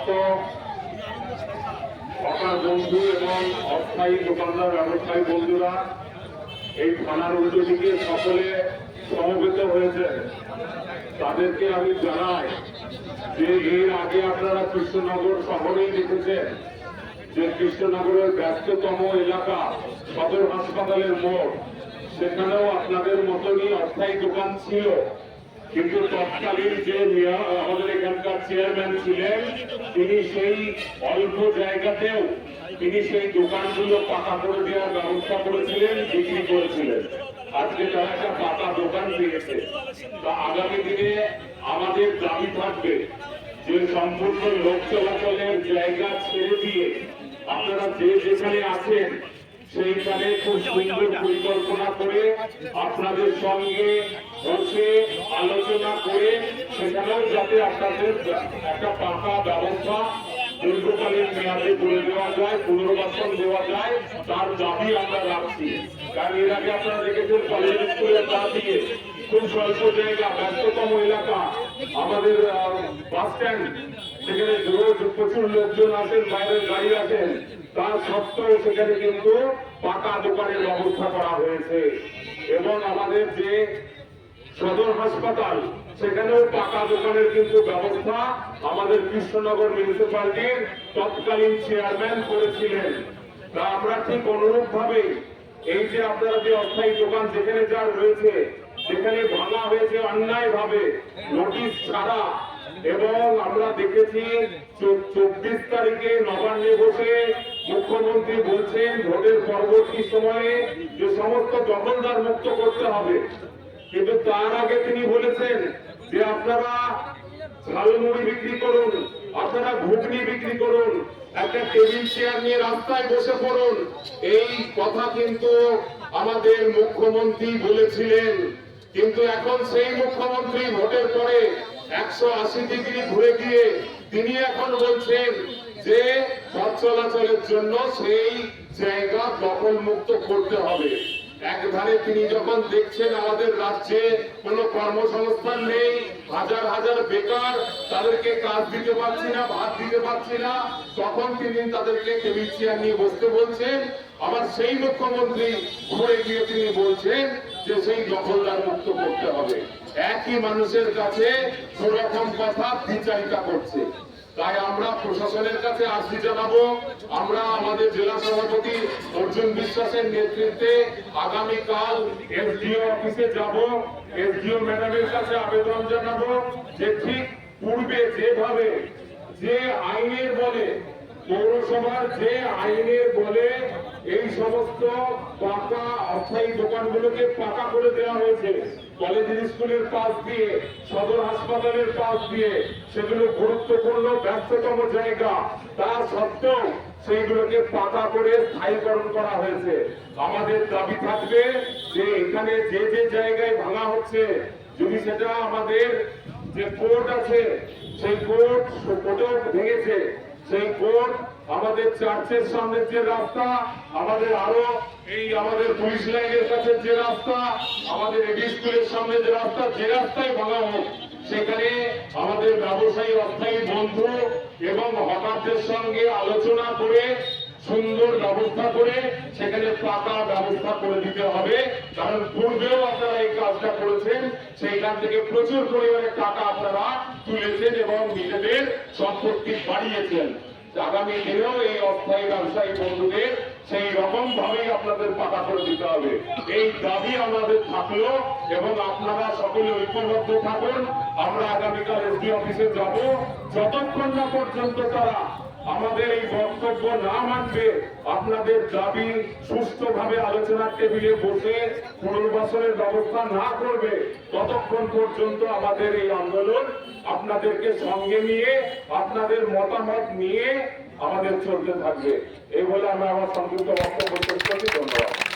সমস্ত হকার বন্ধু এবং অস্থায়ী দোকানদার ব্যবসায়ী বন্ধুরা এই থানার উল্টো দিকে সকলে সমবেত হয়েছেন, তাদেরকে আমি জানাই যে এর আগে আপনারা কৃষ্ণনগর শহরেই দেখেছেন যে কৃষ্ণনগরের ব্যস্ততম এলাকা সদর হাসপাতালের মোড়, সেখানেও আপনাদের মতনই অস্থায়ী দোকান ছিল। কিন্তু তৎকালীন যে আমাদের এখানকার চেয়ারম্যান ছিলেন, তিনি সেই অল্প জায়গাতেও তিনি সেই দোকানগুলো পাকা করে দেওয়ার ব্যবস্থা করেছিলেন, বিক্রি করেছিলেন। আজকে তারা একটা পাকা দোকান পেয়েছে। তা আগামী দিনে আমাদের দাবি থাকবে যে সম্পূর্ণ লোক চলাচলের জায়গা ছেড়ে দিয়ে আপনারা যে যেখানে আছেন সেইখানে খুব সুন্দর পরিকল্পনা করে আপনাদের সঙ্গে বসে আলোচনা করে সেখানেও যাতে আপনাদের একটা পাকা ব্যবস্থা দীর্ঘকালীন মেয়াদে করে দেওয়া যায়, পুনর্বাসন দেওয়া যায়, তার দাবি আমরা রাখছি। কারণ এর আগে আপনারা দেখেছেন কলেজ স্কুলের গা দিয়ে খুব স্বল্প জায়গা, ব্যস্ততম এলাকা, আমাদের বাস স্ট্যান্ড, সেখানে রোজ প্রচুর লোকজন আসেন, বাইরের গাড়ি আসেন, তার সত্ত্বেও সেখানে কিন্তু পাকা দোকানের ব্যবস্থা করা হয়েছে। এবং আমাদের যে সদর হাসপাতাল, সেখানেও পাকা দোকানের কিন্তু ব্যবস্থা আমাদের কৃষ্ণনগর মিউনিসিপ্যালিটির তৎকালীন চেয়ারম্যান করেছিলেন। তা আমরা ঠিক অনুরূপ ভাবে এই যে আপনারা যে অস্থায়ী দোকান যেখানে যা রয়েছে সেখানে ভাঙা হয়েছে অন্যায় ভাবে, নোটিশ ছাড়া। এবং আমরা দেখেছি 24 তারিখে নবান্নে বসে মুখ্যমন্ত্রী বলছেন ভোটের পরবর্তী সময়ে যে সমস্ত দখলদার মুক্ত করতে হবে, কিন্তু তার আগে তিনি বলেছেন যে আপনারা ঝালমুড়ি বিক্রি করুন, আপনারা ঘুগনি বিক্রি করুন, একটা টেবিল চেয়ার নিয়ে রাস্তায় বসে পড়ুন। এই কথা কিন্তু আমাদের মুখ্যমন্ত্রী বলেছিলেন। কিন্তু এখন সেই মুখ্যমন্ত্রী ভোটের পরে 180 ডিগ্রি ঘুরে গিয়ে তিনি এখন বলছেন যে পথ চলাচলের জন্য সেই জায়গা দখল মুক্ত করতে হবে। একধারে তিনি যখন দেখছেন আমাদের রাজ্যে কোনো কর্মসংস্থান নেই, হাজার হাজার বেকার, তাদেরকে কাজ দিতে পারছি না, ভাত দিতে পারছি না, তখন তিনি তাদেরকে টেবিল চেয়ার নিয়ে বসতে বলছেন। আবার সেই মুখ্যমন্ত্রী ঘুরে গিয়ে তিনি বলছেন যে সেই দখলদার মুক্ত করতে হবে। একই মানুষের কাছে দুরকম কথা বিচারিতা করছে। তাই আমরা প্রশাসনের কাছে আর্জি জানাবো, আমরা আমাদের জেলা সভাপতি অর্জুন বিশ্বাসের নেতৃত্বে আগামীকাল এসডিও অফিসে যাব, এসডিও ম্যাডামের কাছে আবেদন জানাবো যে ঠিক পূর্বে যেভাবে যে আইনের বলে পৌরসভার যে আইনের বলে এই সমস্ত পাকা অস্থায়ী দোকানগুলোকে পাকা করে দেওয়া হয়েছে, কলেজ স্কুলের পাশ দিয়ে, সদর হাসপাতালের পাশ দিয়ে, সেগুলো গুরুত্বপূর্ণ ব্যস্ততম জায়গা, তা সত্ত্বেও সেইগুলোকে পাকা করে স্থায়ীকরণ করা হয়েছে। আমাদের দাবি থাকবে যে এখানে যে যে জায়গায় ভাঙা হচ্ছে, যদি সেটা আমাদের যে কোর্ট আছে সেই কোর্টেও ভেঙেছে, সেই কোর্ট, আমাদের চার্চের সামনের যে রাস্তা, আমাদের আরো এই আমাদের পুলিশ লাইনের কাছে যে রাস্তা, আমাদের এডি স্কুলের সামনে যে রাস্তা, যে রাস্তায় ভাঙা হোক, সেখানে আমাদের ব্যবসায়ী অস্থায়ী বন্ধু এবং হকারদের সঙ্গে আলোচনা করে সুন্দর ব্যবস্থা করে সেখানে পাকা ব্যবস্থা করে দিতে হবে। কারণ পূর্বেও আপনারা এই কাজটা করেছেন, সেইখান থেকে প্রচুর পরিমাণে টাকা আপনারা তুলেছেন এবং নিজেদের সম্পত্তি বাড়িয়েছেন। আগামী দিনেও এই অস্থায়ী ব্যবসায়ী বন্ধুদের সেই রকম ভাবেই আপনাদের পাকা করে দিতে হবে। এই দাবি আমাদের থাকলো এবং আপনারা সকলে ঐক্যবদ্ধ থাকুন। আমরা আগামীকাল এসডি অফিসে যাব, যতক্ষণ না পর্যন্ত তারা আমাদের এই বক্তব্য না মানবে, আপনাদের দাবি সুষ্ঠুভাবে আলোচনার টেবিলে বসে পুনর্বাসনের ব্যবস্থা না করবে, ততক্ষণ পর্যন্ত আমাদের এই আন্দোলন আপনাদেরকে সঙ্গে নিয়ে, আপনাদের মতামত নিয়ে আমাদের চলতে থাকবে। এই বলে আমরা আমার সংক্ষিপ্ত বক্তব্য শেষ করছি। ধন্যবাদ।